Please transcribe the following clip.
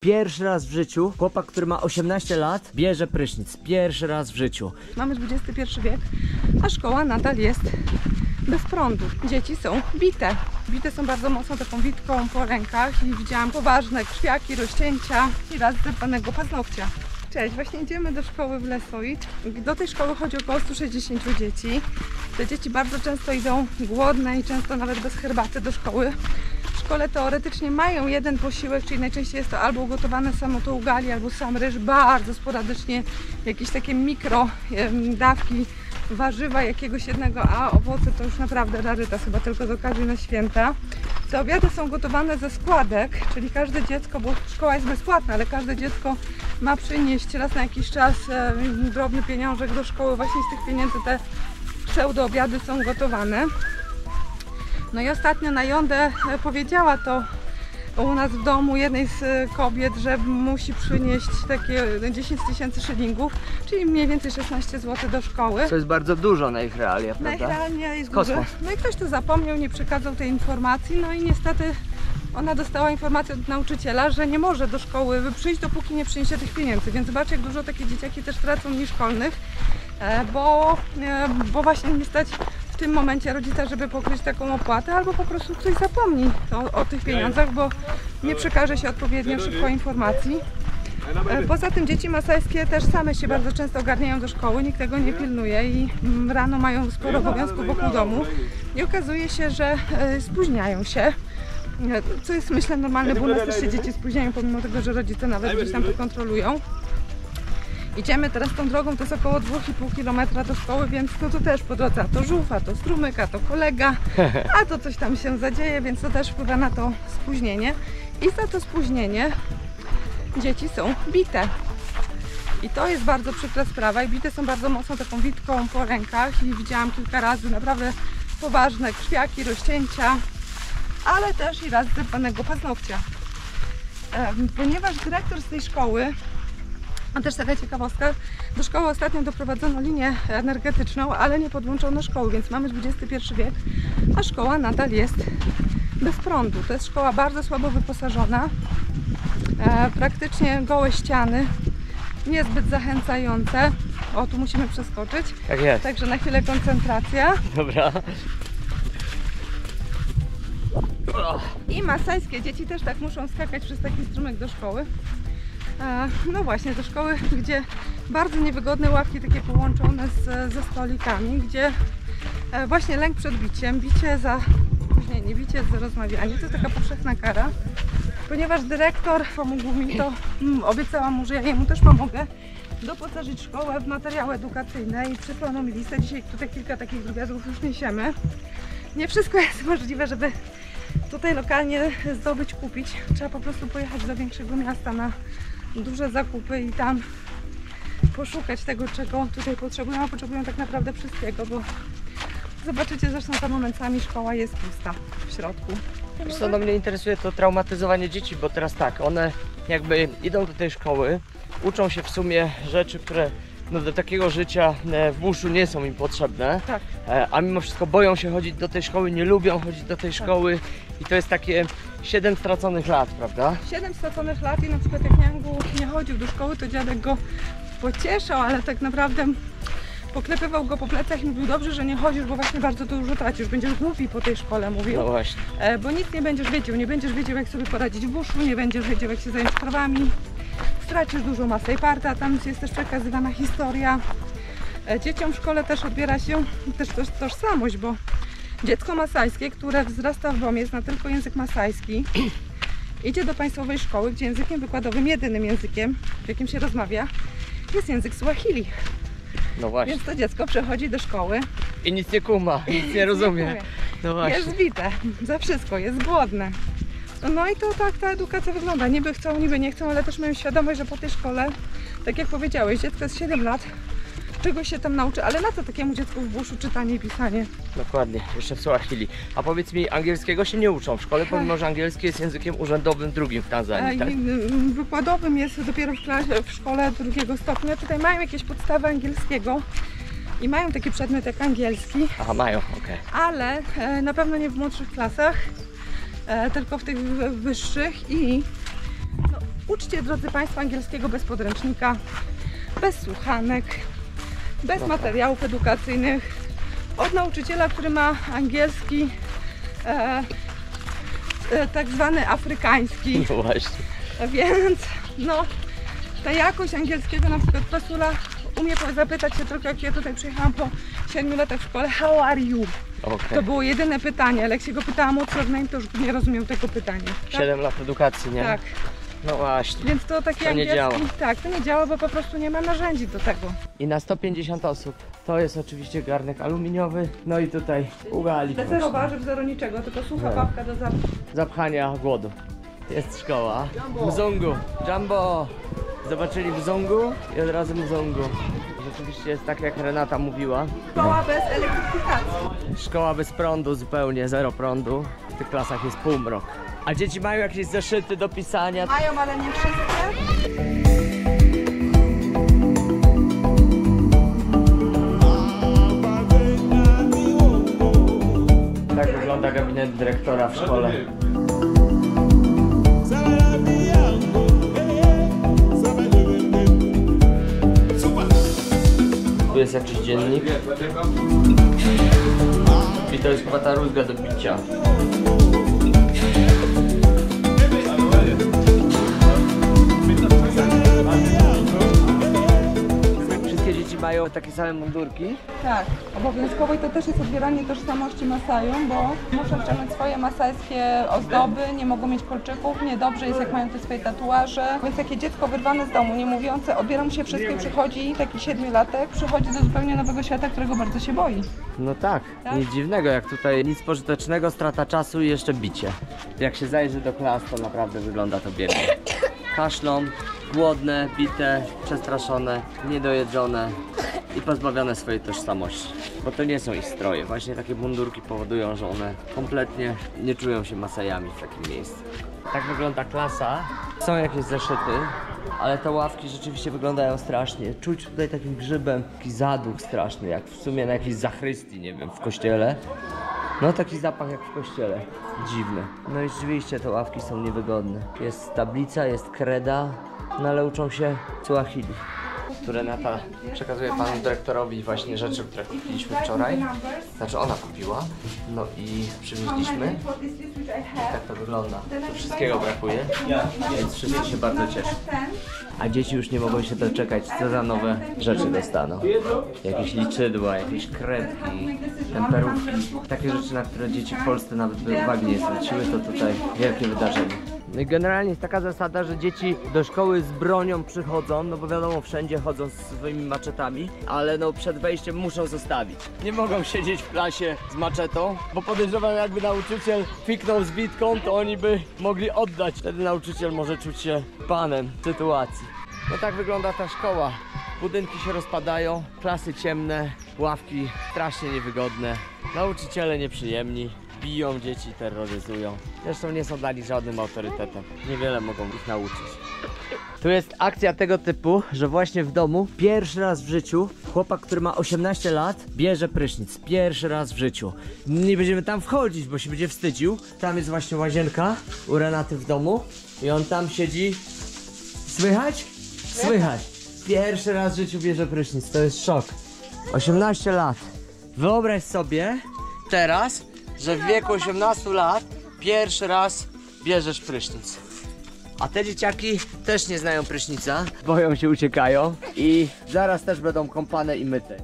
Pierwszy raz w życiu chłopak, który ma 18 lat, bierze prysznic. Pierwszy raz w życiu. Mamy XXI wiek, a szkoła nadal jest bez prądu. Dzieci są bite. Bite są bardzo mocno taką witką po rękach i widziałam poważne krwiaki, rozcięcia i raz zerwanego paznokcia. Cześć, właśnie idziemy do szkoły w Lesoit. Do tej szkoły chodzi około 160 dzieci. Te dzieci bardzo często idą głodne i często nawet bez herbaty do szkoły. W szkole teoretycznie mają jeden posiłek, czyli najczęściej jest to albo ugotowane samo to ugali, albo sam ryż, bardzo sporadycznie jakieś takie mikro dawki warzywa jakiegoś jednego, a owoce to już naprawdę rarytas, chyba tylko z okazji na święta. Te obiady są gotowane ze składek, czyli każde dziecko, bo szkoła jest bezpłatna, ale każde dziecko ma przynieść raz na jakiś czas drobny pieniążek do szkoły, właśnie z tych pieniędzy te pseudo-obiady są gotowane. No i ostatnio na Jądę powiedziała to u nas w domu jednej z kobiet, że musi przynieść takie 10 000 szylingów, czyli mniej więcej 16 zł do szkoły. To jest bardzo dużo na ich realia, prawda? Na ich realia jest Kosmos. dużo. No i ktoś to zapomniał, nie przekazał tej informacji, no i niestety ona dostała informację od nauczyciela, że nie może do szkoły przyjść, dopóki nie przyniesie tych pieniędzy, więc zobaczcie, jak dużo takie dzieciaki też tracą nieszkolnych, bo właśnie nie stać w tym momencie rodzica, żeby pokryć taką opłatę, albo po prostu ktoś zapomni o tych pieniądzach, bo nie przekaże się odpowiednio szybko informacji. Poza tym dzieci masajskie też same się bardzo często ogarniają do szkoły, nikt tego nie pilnuje i rano mają sporo obowiązków wokół domu i okazuje się, że spóźniają się. Co jest, myślę, normalne, bo u nas też się dzieci spóźniają, pomimo tego, że rodzice nawet gdzieś tam to kontrolują. Idziemy teraz tą drogą, to jest około 2,5 km do szkoły, więc no to też po drodze, a to żółw, a to strumyk, a to kolega, a to coś tam się zadzieje, więc to też wpływa na to spóźnienie. I za to spóźnienie dzieci są bite. I to jest bardzo przykra sprawa i bite są bardzo mocno taką witką po rękach i widziałam kilka razy naprawdę poważne krwiaki, rozcięcia, ale też i raz zerwanego paznokcia. Ponieważ dyrektor z tej szkoły, a też taka ciekawostka, do szkoły ostatnio doprowadzono linię energetyczną, ale nie podłączono szkoły, więc mamy XXI wiek, a szkoła nadal jest bez prądu. To jest szkoła bardzo słabo wyposażona, praktycznie gołe ściany, niezbyt zachęcające. O, tu musimy przeskoczyć. Tak jest. Także na chwilę koncentracja. Dobra. I masajskie dzieci też tak muszą skakać przez taki strumyk do szkoły. No właśnie, do szkoły, gdzie bardzo niewygodne ławki takie połączone ze stolikami, gdzie właśnie lęk przed biciem, bicie za spóźnienie, bicie za rozmawianie, to jest taka powszechna kara. Ponieważ dyrektor pomógł mi to, obiecałam mu, że ja jemu też pomogę doposażyć szkołę w materiały edukacyjne i przysłano mi listę. Dzisiaj tutaj kilka takich drobiazgów już niesiemy. Nie wszystko jest możliwe, żeby tutaj lokalnie zdobyć, kupić. Trzeba po prostu pojechać do większego miasta na duże zakupy i tam poszukać tego, czego tutaj potrzebują, a potrzebują tak naprawdę wszystkiego, bo zobaczycie zresztą za momentami szkoła jest pusta w środku. Wiesz co, no mnie interesuje to traumatyzowanie dzieci, bo teraz tak, one jakby idą do tej szkoły, uczą się w sumie rzeczy, które no do takiego życia w buszu nie są im potrzebne, Tak. A mimo wszystko boją się chodzić do tej szkoły, nie lubią chodzić do tej szkoły i to jest takie 7 straconych lat, prawda? 7 straconych lat i na przykład jak Niangu nie chodził do szkoły, to dziadek go pocieszał, ale tak naprawdę poklepywał go po plecach i mówił: dobrze, że nie chodzisz, bo właśnie bardzo dużo tracisz, będziesz głupi po tej szkole, mówił. No właśnie. Bo nic nie będziesz wiedział, jak sobie poradzić w buszu, nie będziesz wiedział, jak się zająć sprawami, stracisz dużo masy i parta, tam jest też przekazywana historia. Dzieciom w szkole też odbiera się też tożsamość, bo dziecko masajskie, które wzrasta w domie, zna tylko język masajski, idzie do państwowej szkoły, gdzie językiem wykładowym, jedynym językiem, w jakim się rozmawia, jest język Swahili. No właśnie. Więc to dziecko przychodzi do szkoły I nic nie kuma, nic nie rozumie. No właśnie. jest zbite za wszystko, jest głodne. No i to tak ta edukacja wygląda. Niby chcą, niby nie chcą, ale też mają świadomość, że po tej szkole, tak jak powiedziałeś, dziecko jest 7 lat, czegoś się tam nauczy, ale na co takiemu dziecku w buszu czytanie i pisanie? Dokładnie, jeszcze w Swahili. A powiedz mi, angielskiego się nie uczą w szkole, pomimo że angielski jest językiem urzędowym drugim w Tanzanii, tak? Wykładowym jest dopiero w szkole 2. stopnia. Tutaj mają jakieś podstawy angielskiego i mają taki przedmiot jak angielski. Aha, mają, okej. Ale na pewno nie w młodszych klasach, tylko w tych wyższych i no, Uczcie, drodzy Państwo, angielskiego bez podręcznika, bez słuchanek, bez materiałów edukacyjnych, od nauczyciela, który ma angielski tak zwany afrykański. No właśnie. Więc no, ta jakość angielskiego, na przykład Pasula umie zapytać się tylko, jak ja tutaj przyjechałam po 7 latach w szkole, how are you? Okay. To było jedyne pytanie, ale jak się go pytałam o surname, to już nie rozumiał tego pytania. Tak? 7 lat edukacji, nie? Tak. No właśnie. Więc to taki To nie angielski, działa. tak, to nie działa, bo po prostu nie ma narzędzi do tego. I na 150 osób. To jest oczywiście garnek aluminiowy. No i tutaj ugali. Bez zero warzyw, zero niczego, tylko sucha Tak. papka do Zapchania głodu. Jest szkoła. Mzungu. Jumbo. Zobaczyli Mzungu i od razu Mzungu. Rzeczywiście jest tak, jak Renata mówiła. Szkoła bez elektryfikacji. Szkoła bez prądu zupełnie, zero prądu. W tych klasach jest półmrok. A dzieci mają jakieś zeszyty do pisania. Mają, ale nie wszystkie. Tak wygląda gabinet dyrektora w szkole. Tu jest jakiś dziennik. I to jest chyba ta rózga do picia. Wszystkie dzieci mają takie same mundurki. Tak, obowiązkowo i to też jest odbieranie tożsamości Masajom, bo muszą wciągnąć swoje masajskie ozdoby, nie mogą mieć kolczyków, niedobrze jest jak mają te swoje tatuaże. Więc takie dziecko wyrwane z domu, nie mówiące, obiera mu się wszystkie, przychodzi taki 7-latek, przychodzi do zupełnie nowego świata, którego bardzo się boi. No tak, Tak? nic dziwnego, jak tutaj nic pożytecznego, strata czasu i jeszcze bicie. Jak się zajrzy do klas, to naprawdę wygląda to biednie. Kaszlą, głodne, bite, przestraszone, niedojedzone i pozbawione swojej tożsamości. Bo to nie są ich stroje. Właśnie takie mundurki powodują, że one kompletnie nie czują się Masajami w takim miejscu. Tak wygląda klasa. Są jakieś zeszyty, ale te ławki rzeczywiście wyglądają strasznie. Czuć tutaj takim grzybem taki zaduch straszny, jak w sumie na jakiejś zachrystii, nie wiem, w kościele. No taki zapach jak w kościele. Dziwny. No i rzeczywiście te ławki są niewygodne. Jest tablica, jest kreda, no ale uczą się Suahili. Tu Renata przekazuje panu dyrektorowi właśnie rzeczy, które kupiliśmy wczoraj. Znaczy ona kupiła. No i przywieźliśmy. I tak to wygląda. Tu wszystkiego brakuje, więc wszyscy się bardzo cieszą. A dzieci już nie mogą się doczekać, co za nowe rzeczy dostaną. Jakieś liczydła, jakieś kredki, temperówki. Takie rzeczy, na które dzieci w Polsce nawet by uwagi nie zwróciły, to tutaj wielkie wydarzenie. No i generalnie jest taka zasada, że dzieci do szkoły z bronią przychodzą, no bo wiadomo, wszędzie chodzą z swoimi maczetami, ale no przed wejściem muszą zostawić. Nie mogą siedzieć w klasie z maczetą, bo podejrzewam, jakby nauczyciel fiknął z bitką, to oni by mogli oddać. Wtedy nauczyciel może czuć się panem sytuacji. No tak wygląda ta szkoła. Budynki się rozpadają, klasy ciemne, ławki strasznie niewygodne, nauczyciele nieprzyjemni. Biją dzieci, terroryzują. Zresztą nie są dla nich żadnym autorytetem. Niewiele mogą ich nauczyć. Tu jest akcja tego typu, że właśnie w domu pierwszy raz w życiu chłopak, który ma 18 lat, bierze prysznic. Pierwszy raz w życiu. Nie będziemy tam wchodzić, bo się będzie wstydził. Tam jest właśnie łazienka u Renaty w domu i on tam siedzi. Słychać? Słychać. Pierwszy raz w życiu bierze prysznic. To jest szok. 18 lat. Wyobraź sobie teraz, że w wieku 18 lat pierwszy raz bierzesz prysznic. A te dzieciaki też nie znają prysznica, boją się, uciekają i zaraz też będą kąpane i myte.